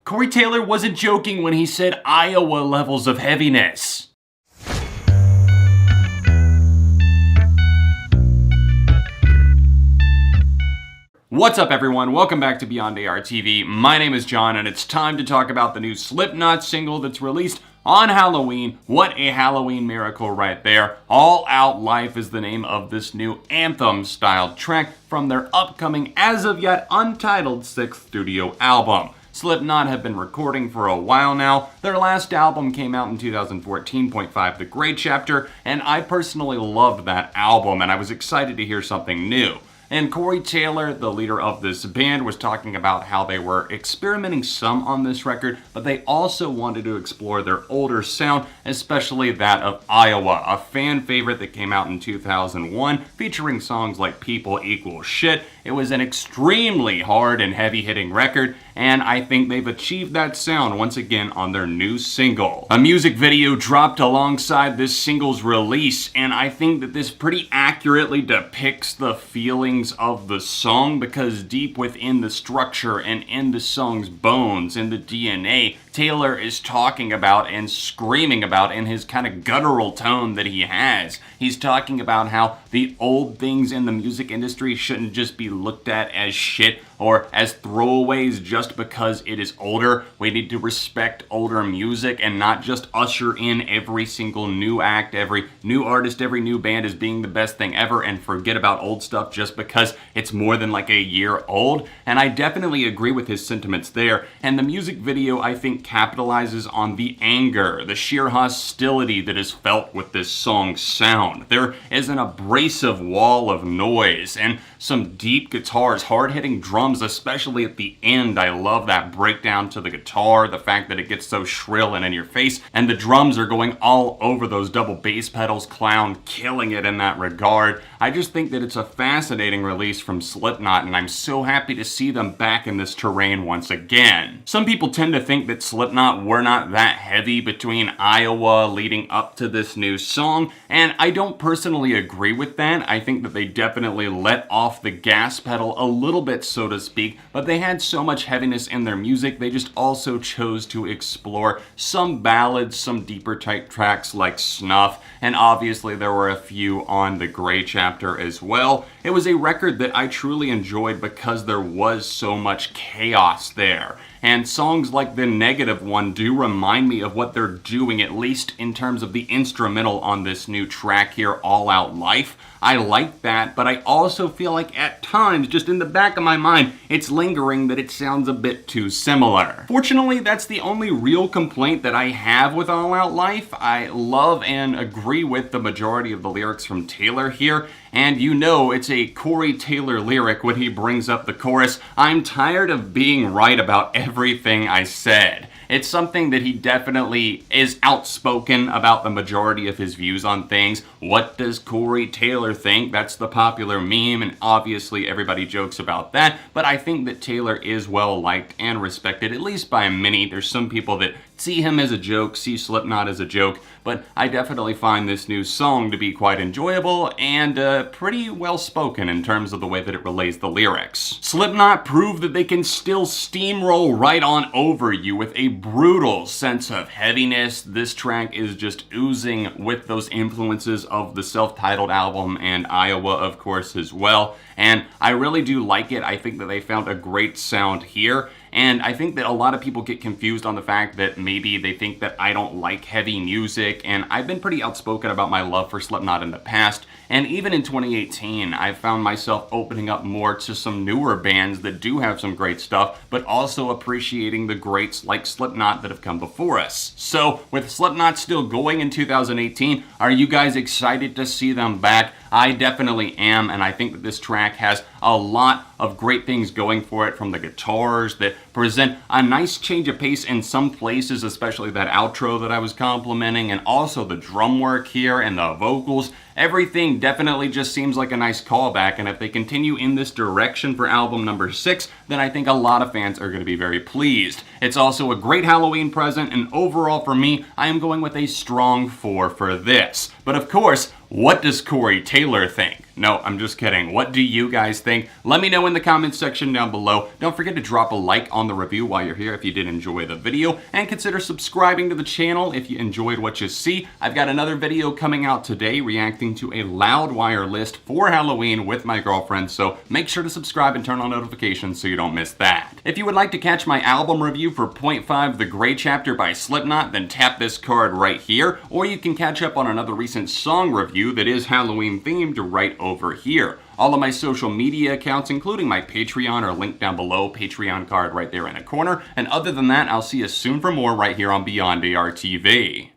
Corey Taylor wasn't joking when he said Iowa levels of heaviness. What's up everyone, welcome back to Beyond ARTV. My name is John and it's time to talk about the new Slipknot single that's released on Halloween. What a Halloween miracle right there. All Out Life is the name of this new anthem-styled track from their upcoming, as of yet untitled 6th studio album. Slipknot have been recording for a while now. Their last album came out in 2014, .5 The Great Chapter, and I personally loved that album and I was excited to hear something new. And Corey Taylor, the leader of this band, was talking about how they were experimenting some on this record, but they also wanted to explore their older sound, especially that of Iowa, a fan favorite that came out in 2001, featuring songs like People Equal Shit. It was an extremely hard and heavy-hitting record, and I think they've achieved that sound once again on their new single. A music video dropped alongside this single's release, and I think that this pretty accurately depicts the feelings of the song, because deep within the structure and in the song's bones, in the DNA, Taylor is talking about and screaming about in his kind of guttural tone that he has. He's talking about how the old things in the music industry shouldn't just be looked at as shit or as throwaways just because it is older. We need to respect older music and not just usher in every single new act, every new artist, every new band as being the best thing ever and forget about old stuff just because it's more than like a year old. And I definitely agree with his sentiments there. And the music video, I think, capitalizes on the anger, the sheer hostility that is felt with this song's sound. There is an abrasive wall of noise and some deep guitars, hard-hitting drums, especially at the end. I love that breakdown to the guitar, the fact that it gets so shrill and in your face, and the drums are going all over those double bass pedals. Clown killing it in that regard. I just think that it's a fascinating release from Slipknot, and I'm so happy to see them back in this terrain once again. Some people tend to think that Slipknot were not that heavy between Iowa leading up to this new song, and I don't personally agree with that. I think that they definitely let off the gas pedal a little bit, so to speak, but they had so much heaviness in their music, they just also chose to explore some ballads, some deeper type tracks like Snuff, and obviously there were a few on The Gray Chapter as well. It was a record that I truly enjoyed because there was so much chaos there. And songs like the Negative One do remind me of what they're doing, at least in terms of the instrumental on this new track here, All Out Life. I like that, but I also feel like at times, just in the back of my mind, it's lingering that it sounds a bit too similar. Fortunately, that's the only real complaint that I have with All Out Life. I love and agree with the majority of the lyrics from Taylor here, and you know it's a Corey Taylor lyric when he brings up the chorus, "I'm tired of being right about everything I said." It's something that he definitely is outspoken about the majority of his views on things. What does Corey Taylor think? That's the popular meme, and obviously everybody jokes about that, but I think that Taylor is well liked and respected, at least by many. There's some people that see him as a joke, see Slipknot as a joke, but I definitely find this new song to be quite enjoyable and pretty well spoken in terms of the way that it relays the lyrics. Slipknot proved that they can still steamroll right on over you with a brutal sense of heaviness. This track is just oozing with those influences of the self-titled album and Iowa, of course, as well. And I really do like it. I think that they found a great sound here. And I think that a lot of people get confused on the fact that maybe they think that I don't like heavy music, and I've been pretty outspoken about my love for Slipknot in the past, and even in 2018, I found myself opening up more to some newer bands that do have some great stuff, but also appreciating the greats like Slipknot that have come before us. So, with Slipknot still going in 2018, are you guys excited to see them back? I definitely am, and I think that this track has a lot of great things going for it, from the guitars that present a nice change of pace in some places, especially that outro that I was complimenting, and also the drum work here and the vocals. Everything definitely just seems like a nice callback, and if they continue in this direction for album number 6, then I think a lot of fans are going to be very pleased. It's also a great Halloween present, and overall for me, I am going with a strong 4 for this. But of course, what does Corey Taylor think? No, I'm just kidding. What do you guys think? Let me know in the comments section down below. Don't forget to drop a like on the review while you're here if you did enjoy the video, and consider subscribing to the channel if you enjoyed what you see. I've got another video coming out today reacting to a Loudwire list for Halloween with my girlfriend, so make sure to subscribe and turn on notifications so you don't miss that. If you would like to catch my album review for Point 5 The Gray Chapter by Slipknot, then tap this card right here, or you can catch up on another recent song review that is Halloween themed right over here. All of my social media accounts, including my Patreon, are linked down below, Patreon card right there in a corner. And other than that, I'll see you soon for more right here on Beyond ARTV.